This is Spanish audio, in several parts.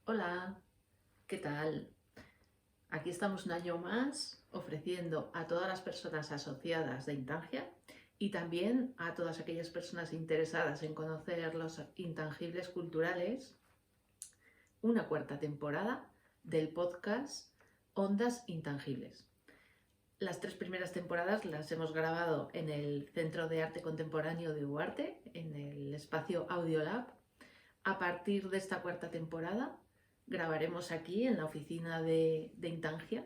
Hola, ¿qué tal? Aquí estamos un año más ofreciendo a todas las personas asociadas de Intangia y también a todas aquellas personas interesadas en conocer los intangibles culturales una cuarta temporada del podcast Ondas Intangibles. Las tres primeras temporadas las hemos grabado en el Centro de Arte Contemporáneo de Uarte, en el espacio Audiolab. A partir de esta cuarta temporada grabaremos aquí en la oficina de Intangia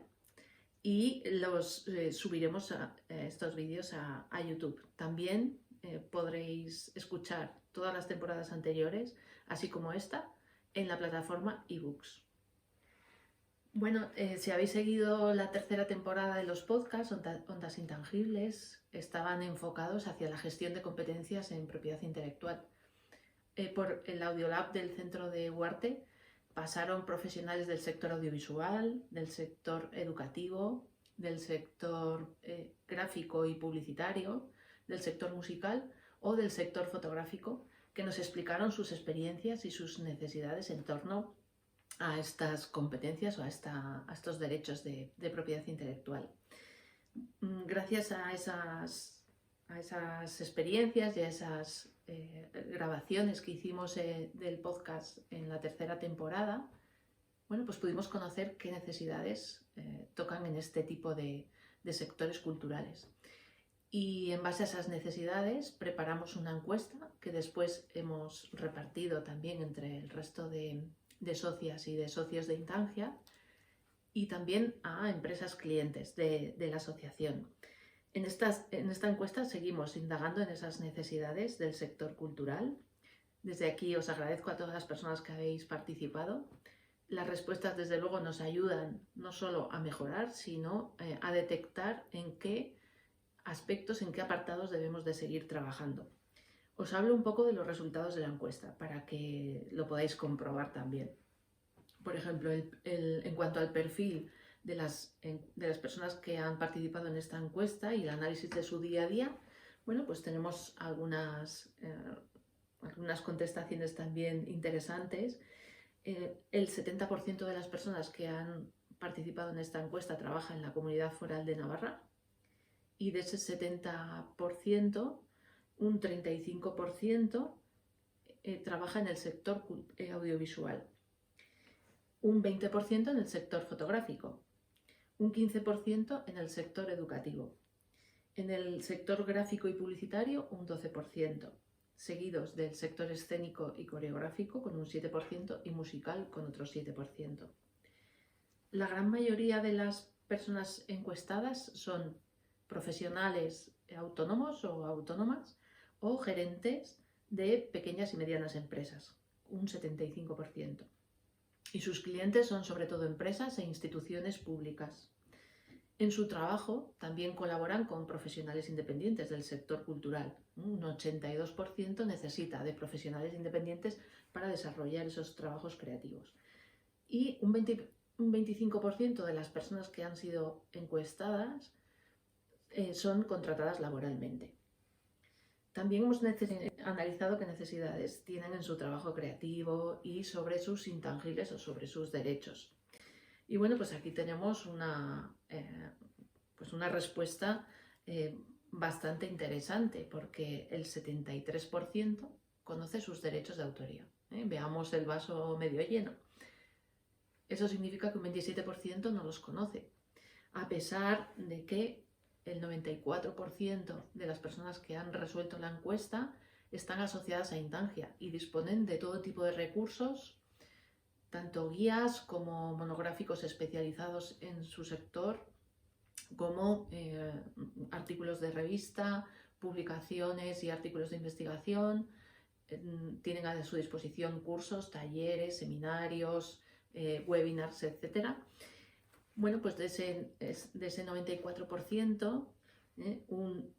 y los subiremos estos vídeos a YouTube. También podréis escuchar todas las temporadas anteriores, así como esta, en la plataforma eBooks. Bueno, si habéis seguido la tercera temporada de los podcasts, Ondas Intangibles, estaban enfocados hacia la gestión de competencias en propiedad intelectual. Por el Audiolab del Centro de Huarte pasaron profesionales del sector audiovisual, del sector educativo, del sector gráfico y publicitario, del sector musical o del sector fotográfico, que nos explicaron sus experiencias y sus necesidades en torno a estas competencias o a estos derechos de propiedad intelectual. Gracias a esas experiencias y a esas grabaciones que hicimos del podcast en la tercera temporada, bueno, pues pudimos conocer qué necesidades tocan en este tipo de sectores culturales. Y en base a esas necesidades preparamos una encuesta que después hemos repartido también entre el resto de socias y de socios de Intangia y también a empresas clientes de la asociación. En esta encuesta seguimos indagando en esas necesidades del sector cultural. Desde aquí os agradezco a todas las personas que habéis participado. Las respuestas, desde luego, nos ayudan no solo a mejorar, sino a detectar en qué aspectos, en qué apartados debemos de seguir trabajando. Os hablo un poco de los resultados de la encuesta para que lo podáis comprobar también. Por ejemplo, en cuanto al perfil de las personas que han participado en esta encuesta y el análisis de su día a día, bueno, pues tenemos algunas contestaciones también interesantes. El 70% de las personas que han participado en esta encuesta trabaja en la Comunidad Foral de Navarra y de ese 70%, un 35% trabaja en el sector audiovisual, un 20% en el sector fotográfico, un 15% en el sector educativo, en el sector gráfico y publicitario un 12%, seguidos del sector escénico y coreográfico con un 7% y musical con otro 7%. La gran mayoría de las personas encuestadas son profesionales autónomos o autónomas o gerentes de pequeñas y medianas empresas, un 75%. Y sus clientes son sobre todo empresas e instituciones públicas. En su trabajo también colaboran con profesionales independientes del sector cultural. Un 82% necesita de profesionales independientes para desarrollar esos trabajos creativos. Y un 25% de las personas que han sido encuestadas son contratadas laboralmente. También hemos analizado qué necesidades tienen en su trabajo creativo y sobre sus intangibles o sobre sus derechos. Y bueno, pues aquí tenemos una respuesta bastante interesante, porque el 73% conoce sus derechos de autoría. Veamos el vaso medio lleno. Eso significa que un 27% no los conoce, a pesar de que el 94% de las personas que han resuelto la encuesta están asociadas a Intangia y disponen de todo tipo de recursos, tanto guías como monográficos especializados en su sector, como artículos de revista, publicaciones y artículos de investigación. Tienen a su disposición cursos, talleres, seminarios, webinars, etc. Bueno, pues de ese 94%, un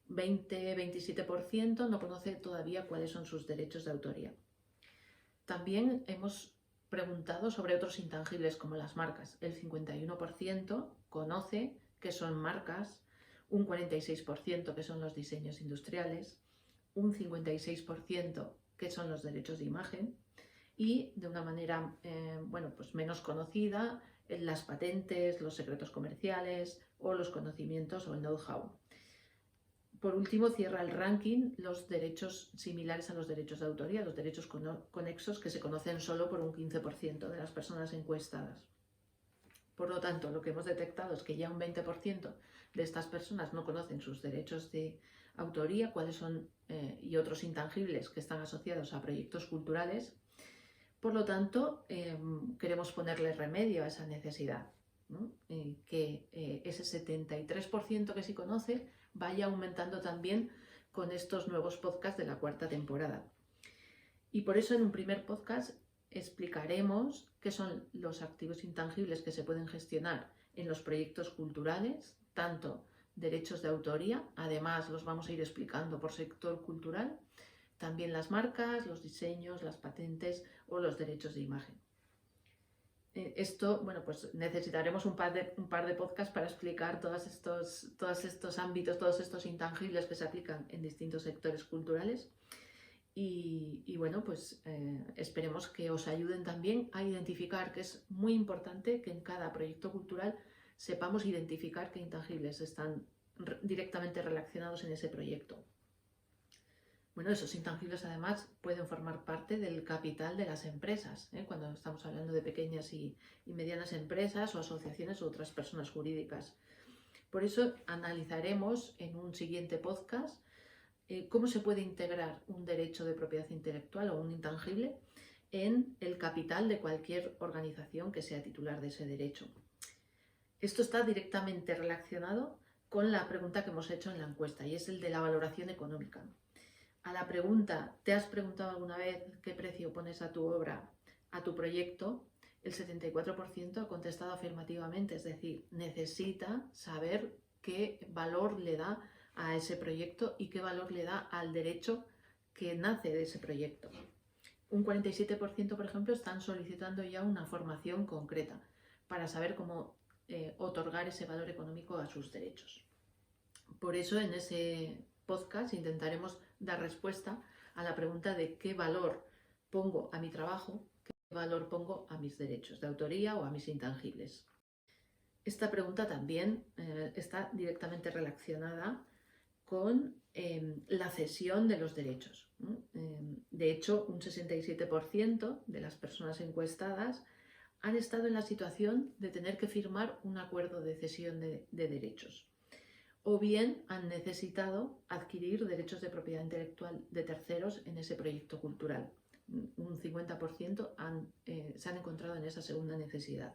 20-27% no conoce todavía cuáles son sus derechos de autoría. También hemos preguntado sobre otros intangibles como las marcas. El 51% conoce qué son marcas, un 46% qué son los diseños industriales, un 56% qué son los derechos de imagen y de una manera pues menos conocida las patentes, los secretos comerciales o los conocimientos o el know-how. Por último, cierra el ranking los derechos similares a los derechos de autoría, los derechos conexos que se conocen solo por un 15% de las personas encuestadas. Por lo tanto, lo que hemos detectado es que ya un 20% de estas personas no conocen sus derechos de autoría, cuáles son y otros intangibles que están asociados a proyectos culturales. Por lo tanto, queremos ponerle remedio a esa necesidad, ¿no? Que ese 73% que sí conoce vaya aumentando también con estos nuevos podcasts de la 4ª temporada. Y por eso en un primer podcast explicaremos qué son los activos intangibles que se pueden gestionar en los proyectos culturales, tanto derechos de autoría, además los vamos a ir explicando por sector cultural, también las marcas, los diseños, las patentes o los derechos de imagen. Esto, pues necesitaremos un par de podcasts para explicar todos estos ámbitos, todos estos intangibles que se aplican en distintos sectores culturales. Y esperemos que os ayuden también a identificar, que es muy importante que en cada proyecto cultural sepamos identificar qué intangibles están directamente relacionados en ese proyecto. Bueno, esos intangibles además pueden formar parte del capital de las empresas, cuando estamos hablando de pequeñas y medianas empresas o asociaciones u otras personas jurídicas. Por eso analizaremos en un siguiente podcast cómo se puede integrar un derecho de propiedad intelectual o un intangible en el capital de cualquier organización que sea titular de ese derecho. Esto está directamente relacionado con la pregunta que hemos hecho en la encuesta, y es el de la valoración económica. A la pregunta, ¿te has preguntado alguna vez qué precio pones a tu obra, a tu proyecto? El 74% ha contestado afirmativamente, es decir, necesita saber qué valor le da a ese proyecto y qué valor le da al derecho que nace de ese proyecto. Un 47%, por ejemplo, están solicitando ya una formación concreta para saber cómo otorgar ese valor económico a sus derechos. Por eso en ese podcast intentaremos dar respuesta a la pregunta de qué valor pongo a mi trabajo, qué valor pongo a mis derechos de autoría o a mis intangibles. Esta pregunta también está directamente relacionada con la cesión de los derechos. De hecho, un 67% de las personas encuestadas han estado en la situación de tener que firmar un acuerdo de cesión de derechos, o bien han necesitado adquirir derechos de propiedad intelectual de terceros en ese proyecto cultural. Un 50% se han encontrado en esa segunda necesidad.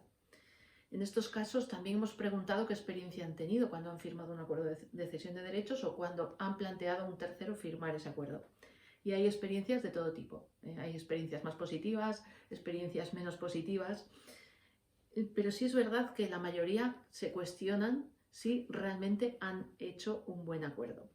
En estos casos también hemos preguntado qué experiencia han tenido cuando han firmado un acuerdo de cesión de derechos o cuando han planteado a un tercero firmar ese acuerdo. Y hay experiencias de todo tipo. Hay experiencias más positivas, experiencias menos positivas, pero sí es verdad que la mayoría se cuestionan si realmente han hecho un buen acuerdo.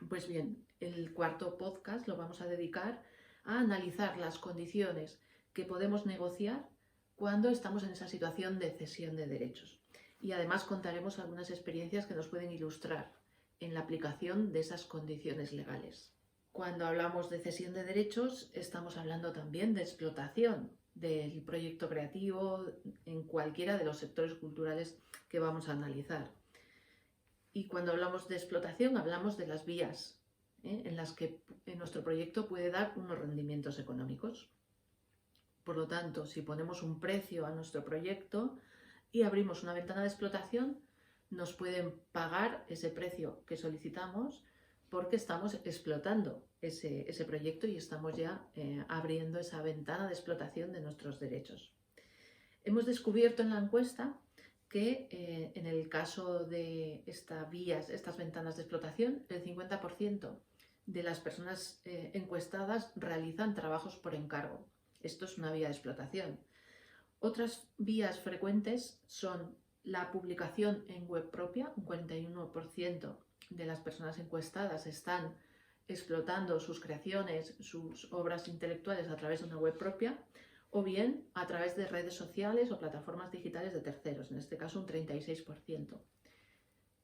Pues bien, el 4º podcast lo vamos a dedicar a analizar las condiciones que podemos negociar cuando estamos en esa situación de cesión de derechos. Y además contaremos algunas experiencias que nos pueden ilustrar en la aplicación de esas condiciones legales. Cuando hablamos de cesión de derechos, estamos hablando también de explotación del proyecto creativo en cualquiera de los sectores culturales que vamos a analizar. Y cuando hablamos de explotación, hablamos de las vías en las que nuestro proyecto puede dar unos rendimientos económicos. Por lo tanto, si ponemos un precio a nuestro proyecto y abrimos una ventana de explotación, nos pueden pagar ese precio que solicitamos porque estamos explotando ese proyecto y estamos ya abriendo esa ventana de explotación de nuestros derechos. Hemos descubierto en la encuesta que en el caso de estas ventanas de explotación, el 50% de las personas encuestadas realizan trabajos por encargo. Esto es una vía de explotación. Otras vías frecuentes son la publicación en web propia. Un 41% de las personas encuestadas están explotando sus creaciones, sus obras intelectuales a través de una web propia, o bien a través de redes sociales o plataformas digitales de terceros, en este caso un 36%.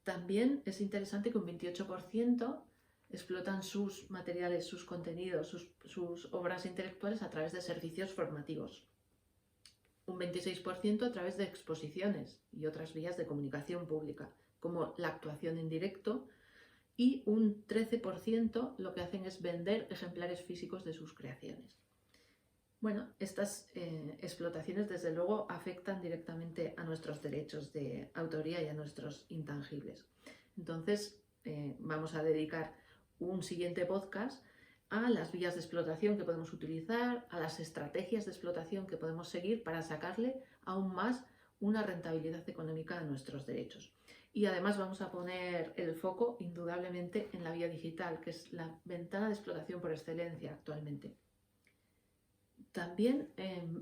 También es interesante que un 28% explotan sus materiales, sus contenidos, sus obras intelectuales a través de servicios formativos. Un 26% a través de exposiciones y otras vías de comunicación pública, como la actuación en directo, y un 13% lo que hacen es vender ejemplares físicos de sus creaciones. Bueno, estas explotaciones desde luego afectan directamente a nuestros derechos de autoría y a nuestros intangibles. Entonces vamos a dedicar un siguiente podcast a las vías de explotación que podemos utilizar, a las estrategias de explotación que podemos seguir para sacarle aún más una rentabilidad económica a nuestros derechos. Y además vamos a poner el foco indudablemente en la vía digital, que es la ventana de explotación por excelencia actualmente. También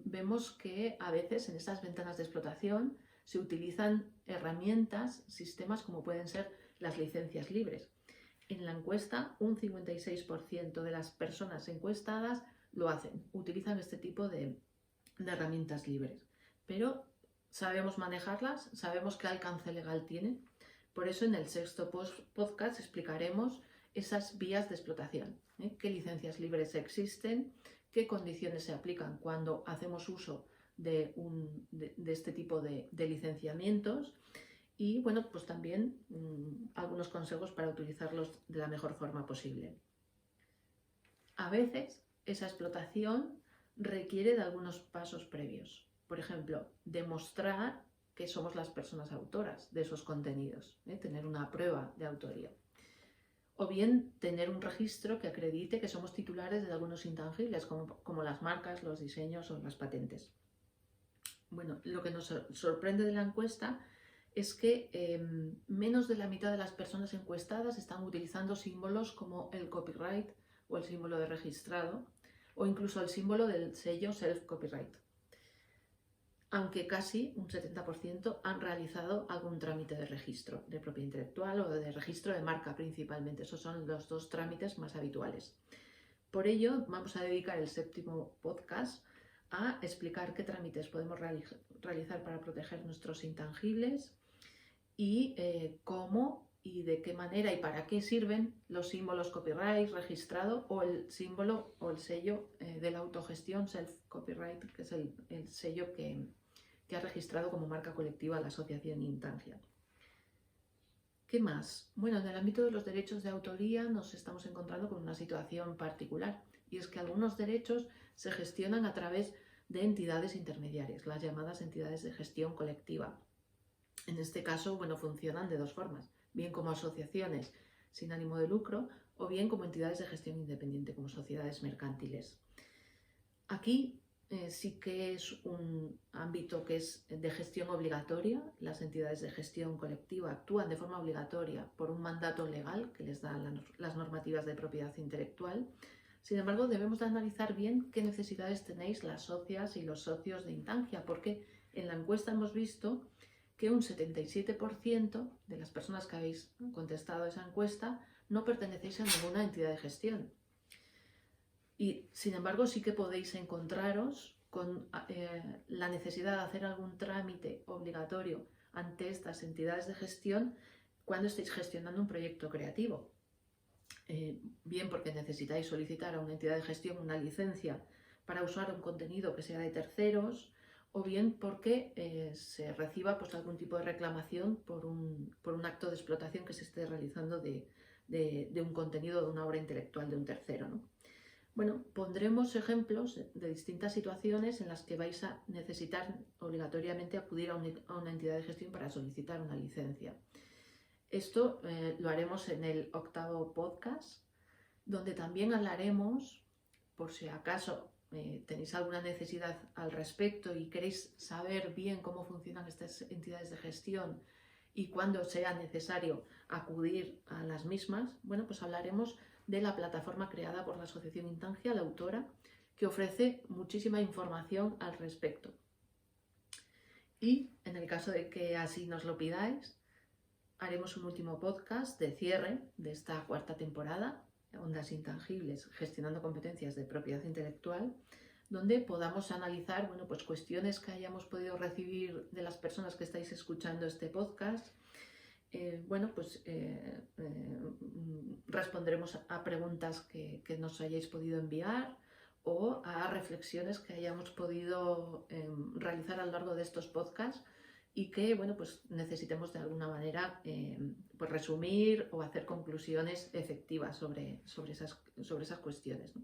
vemos que a veces en estas ventanas de explotación se utilizan herramientas, sistemas como pueden ser las licencias libres. En la encuesta, un 56% de las personas encuestadas lo hacen, utilizan este tipo de herramientas libres. Pero sabemos manejarlas, sabemos qué alcance legal tienen. Por eso en el sexto podcast explicaremos esas vías de explotación, qué licencias libres existen, qué condiciones se aplican cuando hacemos uso de este tipo de licenciamientos y bueno, pues también algunos consejos para utilizarlos de la mejor forma posible. A veces esa explotación requiere de algunos pasos previos. Por ejemplo, demostrar que somos las personas autoras de esos contenidos, tener una prueba de autoría. O bien tener un registro que acredite que somos titulares de algunos intangibles, como las marcas, los diseños o las patentes. Bueno, lo que nos sorprende de la encuesta es que menos de la mitad de las personas encuestadas están utilizando símbolos como el copyright o el símbolo de registrado o incluso el símbolo del sello self-copyright. Aunque casi un 70% han realizado algún trámite de registro de propiedad intelectual o de registro de marca principalmente. Esos son los dos trámites más habituales. Por ello, vamos a dedicar el séptimo podcast a explicar qué trámites podemos realizar para proteger nuestros intangibles y cómo y de qué manera y para qué sirven los símbolos copyright, registrado o el símbolo o el sello de la autogestión self-copyright, que es el sello que ha registrado como marca colectiva la asociación Intangia. ¿Qué más? Bueno, en el ámbito de los derechos de autoría nos estamos encontrando con una situación particular y es que algunos derechos se gestionan a través de entidades intermediarias, las llamadas entidades de gestión colectiva. En este caso, bueno, funcionan de dos formas, bien como asociaciones sin ánimo de lucro o bien como entidades de gestión independiente, como sociedades mercantiles. Aquí sí que es un ámbito que es de gestión obligatoria. Las entidades de gestión colectiva actúan de forma obligatoria por un mandato legal que les dan las normativas de propiedad intelectual. Sin embargo, debemos de analizar bien qué necesidades tenéis las socias y los socios de Intangia, porque en la encuesta hemos visto que un 77% de las personas que habéis contestado esa encuesta no pertenecéis a ninguna entidad de gestión. Y sin embargo sí que podéis encontraros con la necesidad de hacer algún trámite obligatorio ante estas entidades de gestión cuando estéis gestionando un proyecto creativo. Bien porque necesitáis solicitar a una entidad de gestión una licencia para usar un contenido que sea de terceros, o bien porque se reciba pues, algún tipo de reclamación por un acto de explotación que se esté realizando de un contenido, de una obra intelectual de un tercero, ¿no? Bueno, pondremos ejemplos de distintas situaciones en las que vais a necesitar obligatoriamente acudir a una entidad de gestión para solicitar una licencia. Esto lo haremos en el octavo podcast, donde también hablaremos, por si acaso tenéis alguna necesidad al respecto y queréis saber bien cómo funcionan estas entidades de gestión y cuándo sea necesario acudir a las mismas, bueno, pues hablaremos de la plataforma creada por la Asociación Intangia, la autora, que ofrece muchísima información al respecto. Y en el caso de que así nos lo pidáis, haremos un último podcast de cierre de esta cuarta temporada, Ondas Intangibles, gestionando competencias de propiedad intelectual, donde podamos analizar, bueno, pues cuestiones que hayamos podido recibir de las personas que estáis escuchando este podcast Bueno, pues respondremos a preguntas que nos hayáis podido enviar o a reflexiones que hayamos podido realizar a lo largo de estos podcasts y que, bueno, pues necesitemos de alguna manera pues resumir o hacer conclusiones efectivas sobre esas cuestiones, ¿no?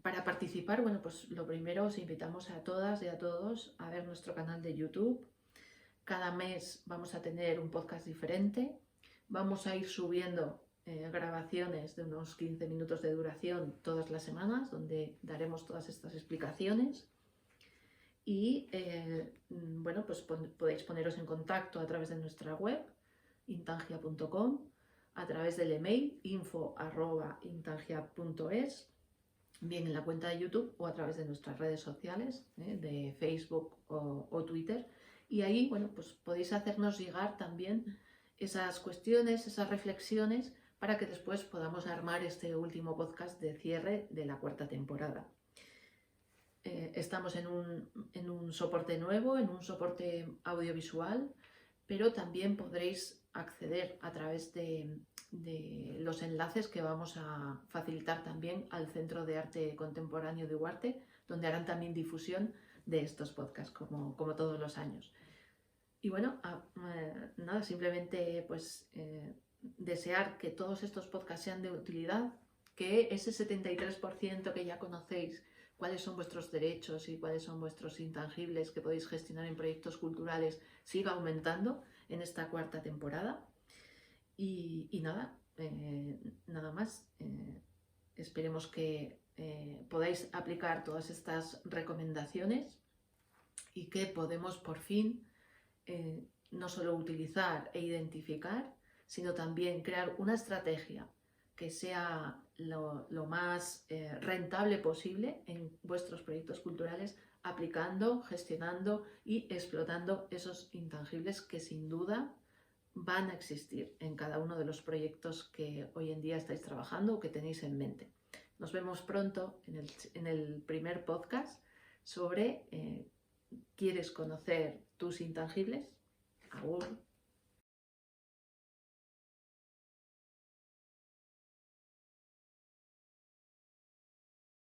Para participar, bueno, pues lo primero os invitamos a todas y a todos a ver nuestro canal de YouTube. Cada mes vamos a tener un podcast diferente. Vamos a ir subiendo grabaciones de unos 15 minutos de duración todas las semanas, donde daremos todas estas explicaciones. Y bueno, pues podéis poneros en contacto a través de nuestra web, intangia.com, a través del email info@intangia.es, bien en la cuenta de YouTube o a través de nuestras redes sociales, de Facebook o Twitter. Y ahí, bueno, pues podéis hacernos llegar también esas cuestiones, esas reflexiones, para que después podamos armar este último podcast de cierre de la 4ª temporada. Estamos en un soporte nuevo, en un soporte audiovisual, pero también podréis acceder a través de los enlaces que vamos a facilitar también al Centro de Arte Contemporáneo de Huarte, donde harán también difusión de estos podcasts, como todos los años. Y bueno, nada, simplemente pues desear que todos estos podcasts sean de utilidad, que ese 73% que ya conocéis cuáles son vuestros derechos y cuáles son vuestros intangibles que podéis gestionar en proyectos culturales siga aumentando en esta 4ª temporada. Y nada, nada más. Esperemos que podáis aplicar todas estas recomendaciones y que podemos por fin no solo utilizar e identificar, sino también crear una estrategia que sea lo más rentable posible en vuestros proyectos culturales, aplicando, gestionando y explotando esos intangibles que sin duda van a existir en cada uno de los proyectos que hoy en día estáis trabajando o que tenéis en mente. Nos vemos pronto en el primer podcast sobre ¿quieres conocer tus intangibles? Agur.